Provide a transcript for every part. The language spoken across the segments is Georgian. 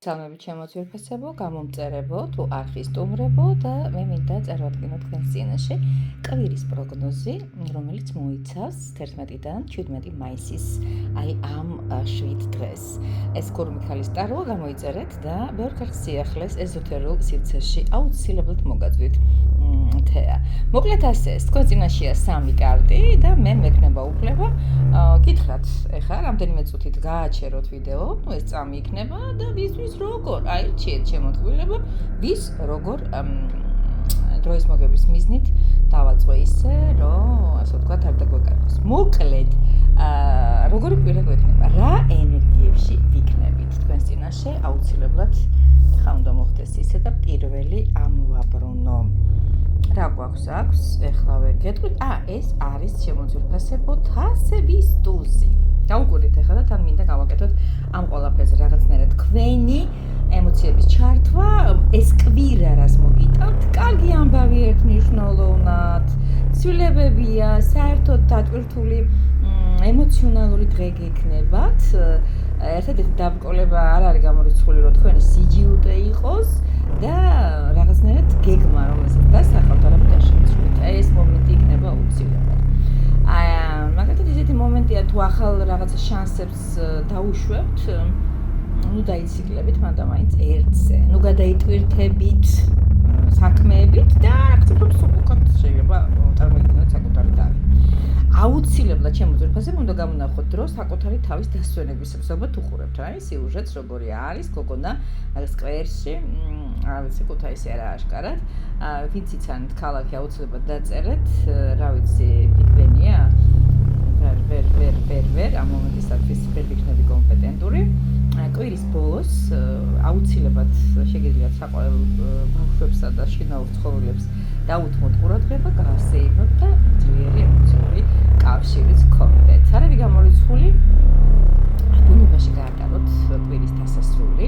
Salmებით შემოძვირფასებო, გამომწერებო, თუ არხის სტუმრებო და მე მინდა წარვადგინო თქვენს წინაშე კვირის პროგნოზი, რომელიც მოიცავს 11-დან 17 მაისის, აი ამ 7 დღეს. ეს ქურმიქალის ტარო გამოიწერეთ და ბევრ ხალხს სიახლეს ეზოთერულ სივრცეში აუცილებლად მოგაწვით თეა. მოკლედ ასე, თქვენ წინაშეა 3 კარტი და მე მექნება უფლება გითხრათ, ეხლა რამდენიმე წუთით გააჩეროთ ვიდეო, ეს წამი იქნება და ვის როგორ აირჩიეთ შემოთქმულება, ვის როგორ დროის მოგების მიზნით დავაწყო ისე, რომ ასე ვთქვათ, არ დაგვეკარგოს. მოკლედ, როგორი კვირა გვექნება, რა ენერგიებში ვიქნებით თქვენ წინაშე, აუცილებლად ხა უნდა მოხდეს ისე და პირველი ამოვაბრუნო. რა გვაქვს, ეხლავე გეტყვით, ეს არის შემოძვირფასებო თასების ტუზი. დავუკვირდით ახლა და თან მინდა გავაკეთოთ ამ ყველაფერზე რაღაცნაირად თქვენი ემოციების ჩართვა, ეს კვირა რას მოგიტანთ, კარგი ამბავი ერთნიშნულოვნად, ცვლილებებია, საერთოდ დატვირთული ემოციონალური დღე გექნებათ. ერთადერთი დაბრკოლება არ არის გამორიცხული, რომ თქვენი სიჯიუტე იყოს და რაღაცნაირად გეგმა, რომელსაც დასახავთ, არამედ დაშემცვლით. ეს მომენტი იქნება აუცილებლად. მაგალითად ისეთი მომენტია, თუ ახალ რაღაცა შანსებს დაუშვებთ, ნუ დაიციკლებით მანდ-მაინც ერთზე. ნუ გადაიტვირთებით საქმეებით და აქცენტებს უკეთ შეიძლება წარმოიდგინოთ საკუთარი თავი. აუცილებლად შემოძვირფასებ უნდა გამონახოთ დრო საკუთარი თავის დასვენების, ზოგადად უყურებთ რა, სიუჟეტს როგორი არის, გოგონა სკვერში, რა ვიცი, ქუთაისი არა აშკარად. ვინც იცანთ ქალაქი აუცილებლად დაწერეთ, რა ვიცი, ბიგბენია? ვერ, ამ მომენტისათვის ვერ ვიქნები კომპეტენტური. კვირის ბოლოს აუცილებლად შეგიძლიათ საყვარელ ბავშვებსა და შინაურ ცხოველებს დაუთმოთ ყურადღება, გაასეირნოთ და ძლიერი ემოციური კავშირიც გქონდეთ. არ არის გამორიცხული ბუნებაში გაატაროთ კვირის დასასრული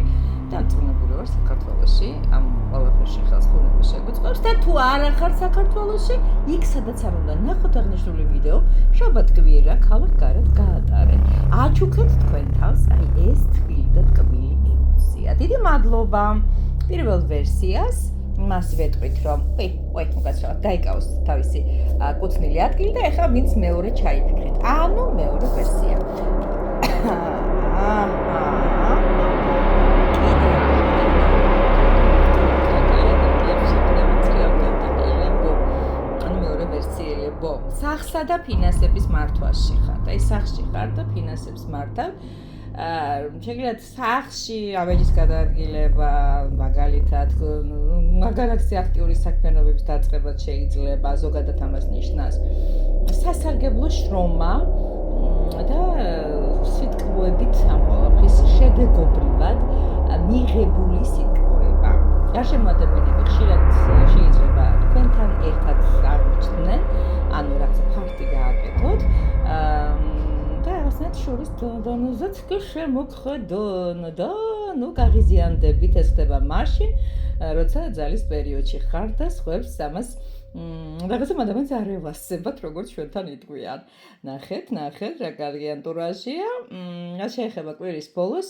და წვნებული ვარ საქართველოში, ამ ყველაფერში ხელს ბუნება შეგვიწყობს და თუ არა ხარ საქართველოში, იქ სადაც არ უნდა ნახოთ აღნიშნული ვიდეო, შაბათ კვირა ქალაქ გარეთ გაატარე. აჩუქეთ თქვენ თავს, აი ეს თბილი და ტკბილი ემოცია. დიდი მადლობა პირველ ვერსიას. მას ვეტყვით, რომ უკაცრავად დაიკავოს თავისი კუთვნილი ადგილი და ეხლა ვინც მეორე ჩაიფიქრეთ. ანუ მეორე ვერსია. სახსა და ფინანსების მართვაში ხართ. აი სახში ხარ და ფინანსებს მართავ. შეგიძლიათ სახში ავეჯის გადაადგილება, მაგალითად, მაგალითად აქტიური საქმიანობების დაწყებაც შეიძლება, ზოგადად ამას ნიშნავს. სასარგებლო შრომა და სიტყვებით ამ ყველაფრის შედეგობრივად მიღებული სიტყვება. გარშემო ადამიანები ხშირად შეიძლება თქვენთან ერთად აღმოჩნდნენ, ანუ რაღაცა ფაქტი გააკეთოთ და რაღაცნაირად შორის დონეზეც შემოგხედონ და ნუ გაღიზიანდებით, ეს ხდება მაშინ, როცა ძალის პერიოდში ხარ და სხვებს ამას რაღაცა ადამიანს არ ევასებათ, როგორც ჩვენთან იტყვიან. ნახეთ, რა კარგი ანტურაჟია. რაც შეეხება კვირის ბოლოს,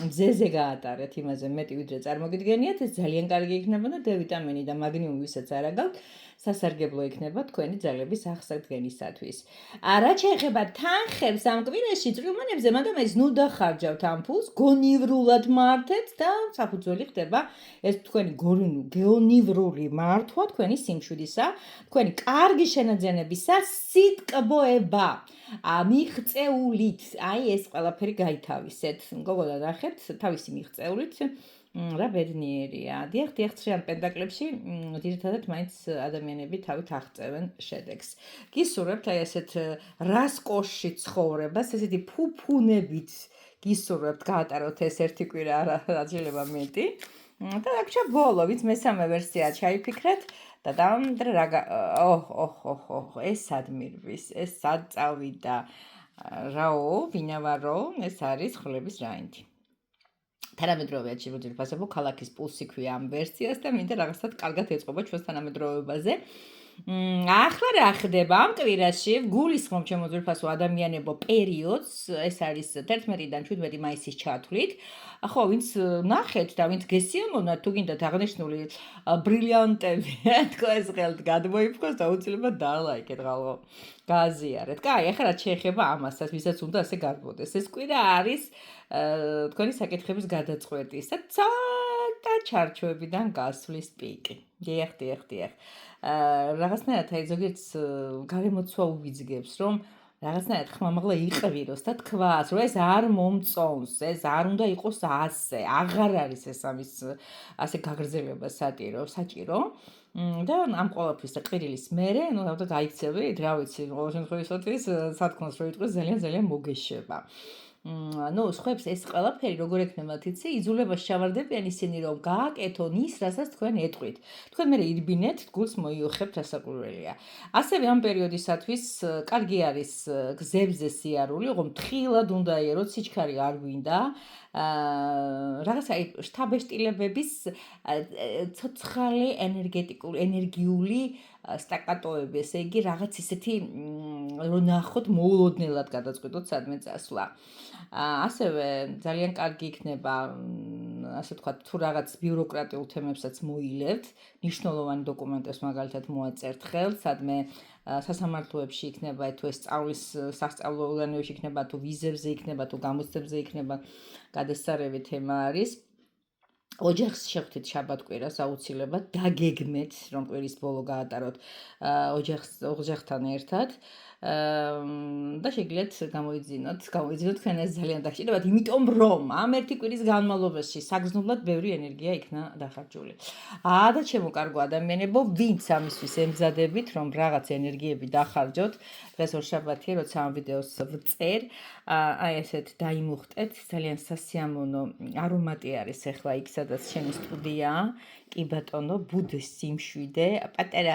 მზეზე გაატარეთ იმაზე მეტი ვიდრე წარმოგიდგენიათ, ეს ძალიან კარგი იქნება და D ვიტამინი და მაგნიუმი ვისაც არ აგავთ, სასარგებლო იქნება თქვენი ძალების აღსადგენისათვის. რაც შეეხება თანხებს ამ კვირაში წვრილმანებზე, მანდ-მაინც ნუ დახარჯავთ ამ ფულს, გონივრულად მართეთ და საფუძველი ხდება ეს თქვენი გეონივრული მართვა თქვენი სიმშვიდისა, თქვენი კარგი შენაძენებისა, სიტკბოება, მიღწეულით. აი ეს ყველაფერი გაითავისეთ. გოგონა ნახეთ, თავისი მიღწეულით რა ბედნიერია. დიახ, ცხრიან პენტაკლებში ძირითადად მაინც ადამიანები თავით აღწევენ შედეგს. გისურვებთ აი ესეთ რასკოში ცხოვრებას, ესეთი ფუფუნებით გისურვებთ გაატაროთ ეს ერთი კვირა, რა შეიძლება მეტი. და დაგვრჩა ბოლო, ვინც მესამე ვერსია ჩაიფიქრეთ და ეს სად მირვის, ეს სად წავიდა, რაო, ვინავარო, ეს არის ხვლების რაინდი. თანამედროვეად შემოძვირფასებო ქალაქის პულსი ქვია ამ ვერსიას და მინდა რაღაცად კარგად ეწყობა ჩვენს თანამედროვეობაზე. ახლა რა ხდება ამ კვირაში? გულისხმობ ჩემო ძვირფასო ადამიანებო პერიოდს, ეს არის 11-დან 17 მაისის ჩათვლით. ხო, ვინც ნახეთ და ვინც გესიამოვნათ, თუ გინდათ აღნიშნული ბრილიანტები, თქვენს ხელთ გადმოიფროს და უცლებად დალაიქეთ ღალღო. გააზიარეთ. კაი, ახლა რაც შეეხება ამასაც, ვისაც უნდა ასე გარბოდეს. ეს კვირა არის თქვენი საკითხების გადაწყვეტისა, ცოტა ჩარჩოებიდან გასვლის პიკი. დიახ. რაღაცნაირად აი ზოგიერთს გარემოცვა უვიძგებს, რომ რაღაცნაირად ხმამაღლა იყვიროს და თქვას, რომ ეს არ მომწონს, ეს არ უნდა იყოს ასე, აღარ არის ეს ამის ასე გაგრძელება საჭირო. და ამ ყოველთვის ყვირილის მერე, ნუ რა გაიქცევით, რა ვიცი, ყოველ შემთხვევაში სათქმოს რო იტყვის ძალიან მოგეშება. ნუ სხვებს ეს ყველაფერი როგორ ექნებათ იცი, იძულებას ჩავარდებიან ისინი რომ გააკეთონ ის, რასაც თქვენ ეტყვით. თქვენ მერე ირბინეთ, გულს მოიოხებთ ასაკურველია. ასევე ამ პერიოდისათვის კარგი არის გზებზე სიარული, ოღონდ თხილად უნდა ეროთ, სიჩქარე არ გვინდა. რაღაც აი შთაბეჭდილებების ცოცხალი ენერგიული სტაკატოები, ესე იგი რაღაც ისეთი რომ ნახოთ მოულოდნელად გადაწყვეტოთ სადმე წასვლა. ასევე ძალიან კარგი იქნება, ასე ვთქვათ, თუ რაღაც ბიუროკრატიულ თემებსაც მოილებთ, მნიშვნელოვანი დოკუმენტებს მაგალითად მოაწერთ ხელთ, სადმე სასამართლოებში იქნება, თუ ეს სასწავლო ორგანოებში იქნება, თუ ვიზებზე იქნება, თუ გამოცდებზე იქნება, გადასარევი თემა არის. ოჯახს შეხვდით შაბათ-კვირას აუცილებლად, დაგეგმეთ, რომ კვირის ბოლო გაატაროთ ოჯახთან ერთად. და შეგიძლიათ გამოიძინოთ თქვენ ეს ძალიან დაგჭირდებათ, იმიტომ რომ ამ ერთი კვირის განმავლობაში საგრძნობლად ბევრი ენერგია იქნა დახარჯული. და ჩემო კარგო ადამიანებო, ვინც ამისთვის ემზადებით, რომ რაღაც ენერგიები დახარჯოთ, დღეს ორშაბათია, როცა ამ ვიდეოს ვწერ, აი ესეთ დაიმუხტეთ, ძალიან სასიამოვნო არომატი არის ახლა იქ, სადაც ჩემი სტუდიაა. კი ბატონო, ბუდეს სიმშვიდე, პატარა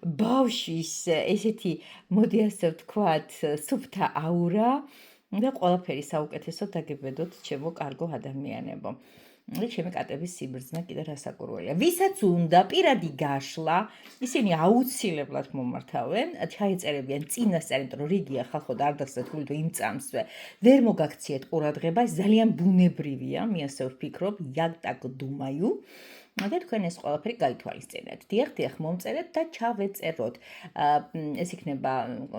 ბავშვის ესეთი მოდი ასე ვთქვათ, სუფთა აურა და ყველაფერი საუკეთესო დაგებედოთ ჩემო კარგო ადამიანებო. და ჩემი კატების სიბრძნა კიდე რასაკურველია. ვისაც უნდა პირადი გაშლა, ისინი აუცილებლად მომართავენ, ჩაეწერებიან წინასწარ, იმიტომ რომ რიგია ხალხო და არ დაგსდათ გული თუ იმ წამსვე. ვერ მოგაქციეთ ყურადღება, ეს ძალიან ბუნებრივია, მე ასე ვფიქრობ, яг так думаю. და თქვენ ეს ყველაფერი გაითვალისწინეთ. დიახ, მომწერეთ და ჩავეწეროთ. ეს იქნება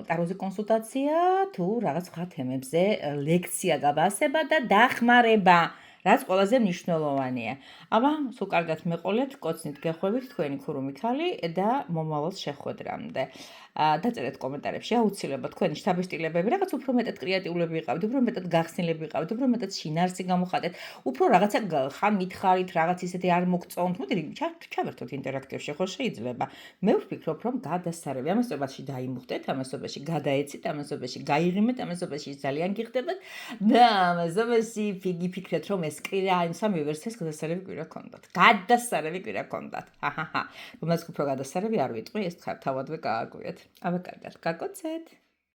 ტაროზე კონსულტაცია, თუ რაღაც სხვა თემებზე ლექცია გავასება და დახმარება, რაც ყველაზე მნიშვნელოვანია. აბა, სულ კარგად მეყოლეთ, კოცნით გეხვევით თქვენი ქურუმი ქალი და მომავალ შეხვედრამდე. დაწერეთ კომენტარებში აუცილებლად თქვენი შთაბეჭდილებები, რაღაც უფრო მეტად კრეატიულები ვიყავით, უფრო მეტად გახსნილები ვიყავით, უფრო მეტად შინაარსი გამოხატეთ, უფრო რაღაცა ხან მითხარით, რაღაც ისეთი არ მოგწონთ, მოდი ჩავერთოთ ინტერაქტივში, ხო შეიძლება. მე ვფიქრობ, რომ გადასარევი ამასობაში დაიმუხტეთ, ამასობაში გადაეცით, ამასობაში გაიღიმეთ, ამასობაში ძალიან გიხდებათ და ამასობაში ფიქრეთ, რომ ეს კვირა იმ სამი ვერსიას გადასარევი კვირა გქონდათ. გადასარევი კვირა გქონდათ. რომელსაც უფრო გადასარევი არ ვიტყვი, ეს თავადვე გააგვიეთ. აბა კარგად, გაკოცეთ.